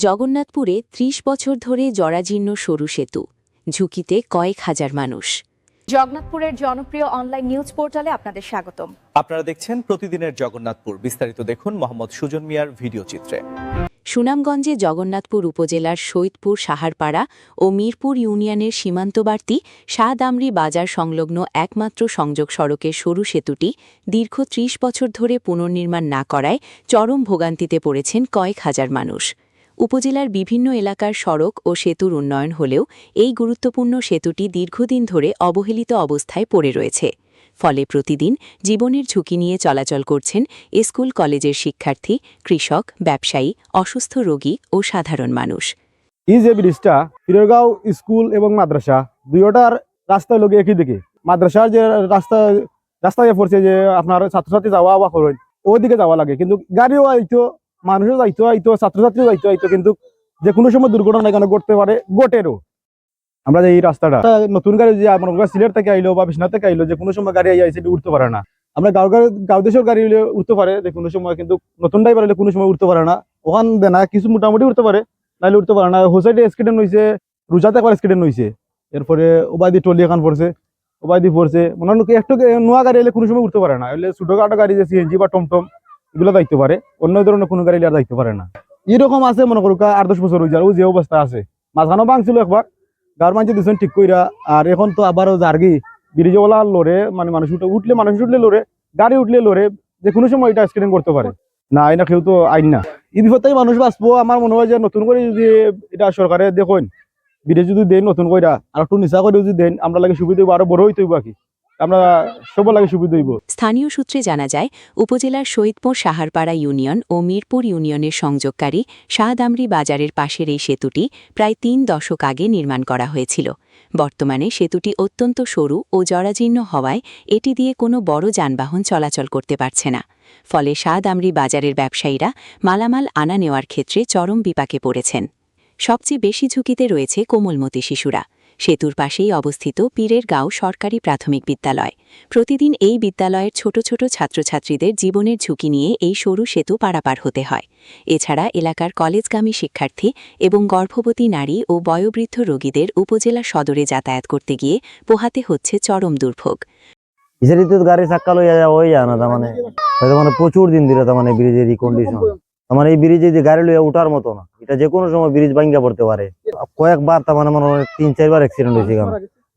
জগন্নাথপুরে ৩০ বছর ধরে জরাজীর্ণ সরু সেতু, ঝুঁকিতে কয়েক হাজার মানুষ। জগন্নাথপুরের জনপ্রিয় অনলাইন নিউজ পোর্টালে আপনাদের স্বাগতম। আপনারা দেখছেন প্রতিদিনের জগন্নাথপুর। বিস্তারিত দেখুন মোহাম্মদ সুজন মিয়ার ভিডিও চিত্রে। সুনামগঞ্জে জগন্নাথপুর উপজেলার সৈয়দপুর সাহারপাড়া ও মিরপুর ইউনিয়নের সীমান্তবর্তী শাহদামরি বাজার সংলগ্ন একমাত্র সংযোগ সড়কের সরু সেতুটি দীর্ঘ ৩০ বছর ধরে পুনর্নির্মাণ না করায় চরম ভোগান্তিতে পড়েছেন কয়েক হাজার মানুষ। উপজেলার বিভিন্ন এলাকার সড়ক ও সেতুর উন্নয়ন হলেও এই গুরুত্বপূর্ণ সেতুটি দীর্ঘদিন ধরে অবহেলিত অবস্থায় পড়ে রয়েছে। ফলে প্রতিদিন জীবনের ঝুঁকি নিয়ে চলাচল করছেন স্কুল কলেজের শিক্ষার্থী, কৃষক, ব্যবসায়ী, অসুস্থ রোগী ও সাধারণ মানুষ। এই যে ব্রিজটা পীরগাঁও স্কুল এবং মাদ্রাসা দুইটার রাস্তা লোকে একই দিকে, মাদ্রাসার যে রাস্তায় পড়ছে যে আপনার ছাত্রছাত্রী যাওয়া বা করেন ওদিকে যাওয়া লাগে, কিন্তু গাড়িও আইতো, মানুষও যাইতো, ছাত্রছাত্রীও যাইতো, কিন্তু যে কোনো সময় দুর্ঘটনা এখানে ঘটতে পারে, ঘটেরও। আমরা যে এই রাস্তাটা নতুন গাড়ি যে সিলেট থেকে আইলো বা বিশ্বনাথ থেকে আইলো, যে কোনো সময় গাড়ি আইসে উঠতে পারে না। আমরা গাঁও দেশের গাড়ি হলে উঠতে পারে যে কোনো সময়, কিন্তু নতুন ড্রাইভার হলে কোনো সময় উঠতে পারে না। ওখান দেয় না, কিছু মোটামুটি উঠতে পারে, নাইলে উঠতে পারে না। হোসাইডে অ্যাক্সিডেন্ট হয়েছে, রোজাতে একবার অ্যাক্সিডেন্ট হয়েছে, এরপরে ওবাইদি টলি এখন পড়ছে, ওবাইদি পড়ছে। মনে হয় একটু নোয়া গাড়ি হলে কোনো সময় উঠতে পারে না, হলে ছোটখাটো গাড়ি যে সিএনজি বা টমটম এগুলো দায়িত্ব পারে, অন্য ধরনের কোনো গাড়ি আর দায়িত্ব পারে না। এরকম আছে মনে করুক 8-10 বছর হয়ে যায় ও যে অবস্থা আছে। মাঝখানেও ভাঙছিল একবার, গাঁর মানুষ দিচ্ছেন ঠিক কইরা, আর এখন তো আবারও জার্গি ব্রিজওয়ালা লড়ে, মানে মানুষ উঠলে লড়ে, গাড়ি উঠলে লড়ে, যে কোনো সময় এটা অ্যাক্সিডেন্ট করতে পারে না। আইনা কেউ তো আইন না, এই বিপদটাই মানুষ বাঁচবো। আমার মনে হয় যে নতুন করে যদি এটা সরকারে দেখুন, ব্রিজ যদি দেন নতুন করে আর একটু নিচা করে যদি দেন, আমরা লাগে সুবিধা হইব, আরো বড় হইতে হইব, কি আমরা সবার লাগে সুবিধা হইব। স্থানীয় সূত্রে জানা যায়, উপজেলার সৈয়দপুর সাহারপাড়া ইউনিয়ন ও মিরপুর ইউনিয়নের সংযোগকারী শাহদামরি বাজারের পাশের এই সেতুটি প্রায় ৩ দশক আগে নির্মাণ করা হয়েছিল। বর্তমানে সেতুটি অত্যন্ত সরু ও জরাজীর্ণ হওয়ায় এটি দিয়ে কোনো বড় যানবাহন চলাচল করতে পারছে না। ফলে শাহদামরি বাজারের ব্যবসায়ীরা মালামাল আনা নেওয়ার ক্ষেত্রে চরম বিপাকে পড়েছেন। সবচেয়ে বেশি ঝুঁকিতে রয়েছে কোমলমতি শিশুরা। সেতুর পাশেই অবস্থিত পীরের গাঁও সরকারি প্রাথমিক বিদ্যালয়। প্রতিদিন এই বিদ্যালয়ের ছোট ছোট ছাত্রছাত্রীদের জীবনের ঝুঁকি নিয়ে এই সরু সেতু পারাপার হতে হয়। এছাড়া এলাকার কলেজগামী শিক্ষার্থী এবং গর্ভবতী নারী ও বয়োবৃদ্ধ রোগীদের উপজেলা সদরে যাতায়াত করতে গিয়ে পোহাতে হচ্ছে চরম দুর্ভোগ। গাড়ি চাক্কা লইয়া ওই না, মানে প্রচুর দিন ধরে ব্রিজের কন্ডিশন, এই ব্রিজে যে গাড়ি লইয়া উঠার মতো না। এটা যে কোনো সময় ব্রিজ ভাঙ্গা পড়তে পারে। কয়েকবার 3-4 বার অ্যাক্সিডেন্ট হয়েছে।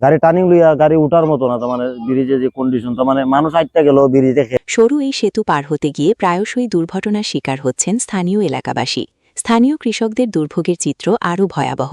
গাড়ি টার্নিং লইয়া গাড়ি উঠার মতো না। ব্রিজে যে কন্ডিশন, মানুষ আটটা গেল ব্রিজ দেখে। সরু এই সেতু পার হতে গিয়ে প্রায়শই দুর্ঘটনার শিকার হচ্ছেন স্থানীয় এলাকাবাসী। স্থানীয় কৃষকদের দুর্ভোগের চিত্র আরও ভয়াবহ।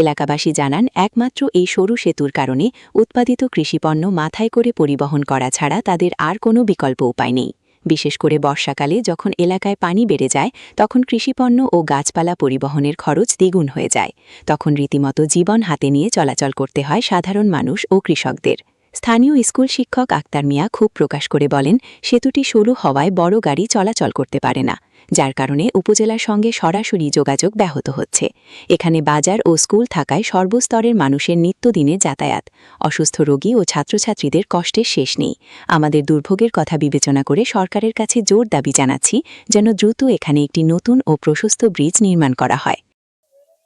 এলাকাবাসী জানান, একমাত্র এই সরু সেতুর কারণে উৎপাদিত কৃষিপণ্য মাথায় করে পরিবহন করা ছাড়া তাদের আর কোনো বিকল্প উপায় নেই। বিশেষ করে বর্ষাকালে যখন এলাকায় পানি বেড়ে যায়, তখন কৃষিপণ্য ও গাছপালা পরিবহনের খরচ দ্বিগুণ হয়ে যায়। তখন রীতিমতো জীবন হাতে নিয়ে চলাচল করতে হয় সাধারণ মানুষ ও কৃষকদের। স্থানীয় স্কুল শিক্ষক আক্তার মিয়া ক্ষোভ প্রকাশ করে বলেন, সেতুটি সরু হওয়ায় বড় গাড়ি চলাচল করতে পারে না, যার কারণে উপজেলার সঙ্গে সরাসরি যোগাযোগ ব্যাহত হচ্ছে। এখানে বাজার ও স্কুল থাকায় সর্বস্তরের মানুষের নিত্যদিনের যাতায়াত। অসুস্থ রোগী ও ছাত্রছাত্রীদের কষ্টের শেষ নেই। আমাদের দুর্ভোগের কথা বিবেচনা করে সরকারের কাছে জোর দাবি জানাচ্ছি, যেন দ্রুত এখানে একটি নতুন ও প্রশস্ত ব্রিজ নির্মাণ করা হয়।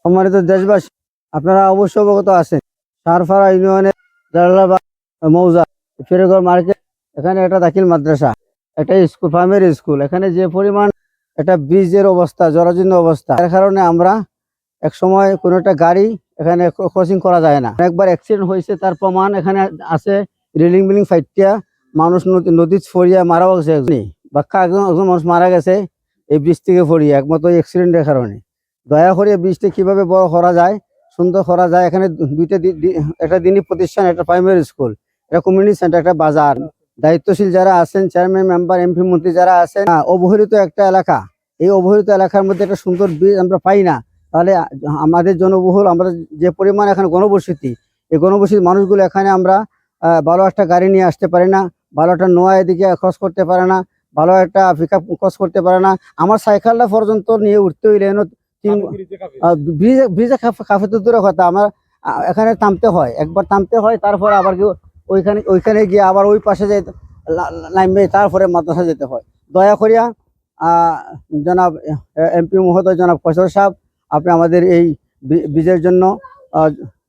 সম্মানিত দেশবাসী, আপনারা অবশ্য অবগত আছেন, সাহারপাড়া ইউনিয়নের মৌজা ফেরেগড় মার্কেট, এখানে একটা দাখিল মাদ্রাসা, একটা স্কুল, প্রাইমারি স্কুল। এখানে যে পরিমাণ একটা ব্রিজের অবস্থা, জরাজীর্ণ অবস্থা, এর কারণে আমরা এক সময় কোনো একটা গাড়ি এখানে ক্রসিং করা যায় না। একবার অ্যাক্সিডেন্ট হয়েছে, তার প্রমাণ এখানে আছে। রেলিং বিলিং ফাইটিয়া মানুষ নদীত ফরিয়া মারাও গেছে, একজন মানুষ মারা গেছে এই ব্রিজ থেকে ফরিয়া, একমাত্র অ্যাক্সিডেন্টের কারণে। দয়া করে ব্রিজটা কিভাবে বড় করা যায়, সুন্দর করা যায়। এখানে একটা দিনই প্রতিষ্ঠান, একটা প্রাইমারি স্কুল, একটা কমিউনিটি সেন্টার, একটা বাজার। দায়িত্বশীল যারা আছেন, চেয়ারম্যান, মেম্বার, এমপি, মন্ত্রী যারা আছেন, অবহেলিত একটা এলাকা, এই অবহেলিত এলাকার মধ্যে একটা সুন্দর ব্রিজ আমরা পাই না, তাহলে আমাদের জনবহুল, আমরা যে পরিমাণ এখানে গণবসতি, এই গণবসতির মানুষগুলো এখানে আমরা ভালো একটা গাড়ি নিয়ে আসতে পারি না, ভালো একটা নোয়া এদিকে ক্রস করতে পারে না, ভালো একটা পিক আপ ক্রস করতে পারে না। আমার সাইকেলটা পর্যন্ত নিয়ে উঠতে হইলে ব্রিজে কাফে তো দূরে কথা, আমার এখানে থামতে হয়, একবার থামতে হয়, তারপরে আবার কেউ ওইখানে গিয়ে আবার ওই পাশে যেতে নামবে, তারপরে মাদ্রাসা যেতে হয়। দয়া করিয়া জনাব এমপি মহোদয়, জনাব ফয়সাল সাহেব, আপনি আমাদের এই ব্রিজের জন্য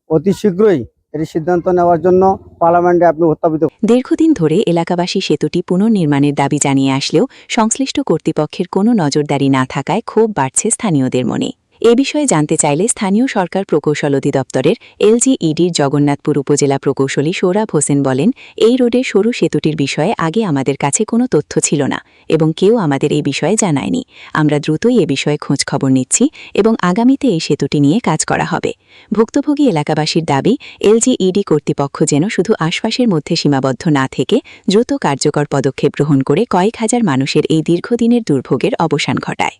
অতি শীঘ্রই এর সিদ্ধান্ত নেওয়ার জন্য পার্লামেন্টে আপনি উত্থাপিত। দীর্ঘদিন ধরে এলাকাবাসী সেতুটি পুনর্নির্মাণের দাবি জানিয়ে আসলেও সংশ্লিষ্ট কর্তৃপক্ষের কোনো নজরদারি না থাকায় ক্ষোভ বাড়ছে স্থানীয়দের মনে। এ বিষয়ে জানতে চাইলে স্থানীয় সরকার প্রকৌশল অধিদপ্তরের এলজিইডির জগন্নাথপুর উপজেলা প্রকৌশলী সোহরাব হোসেন বলেন, এই রোডের সরু সেতুটির বিষয়ে আগে আমাদের কাছে কোনো তথ্য ছিল না এবং কেউ আমাদের এই বিষয়ে জানায়নি। আমরা দ্রুতই এ বিষয়ে খোঁজখবর নিচ্ছি এবং আগামীতে এই সেতুটি নিয়ে কাজ করা হবে। ভুক্তভোগী এলাকাবাসীর দাবি, এলজিইডি কর্তৃপক্ষ যেন শুধু আশপাশের মধ্যে সীমাবদ্ধ না থেকে দ্রুত কার্যকর পদক্ষেপ গ্রহণ করে কয়েক হাজার মানুষের এই দীর্ঘদিনের দুর্ভোগের অবসান ঘটায়।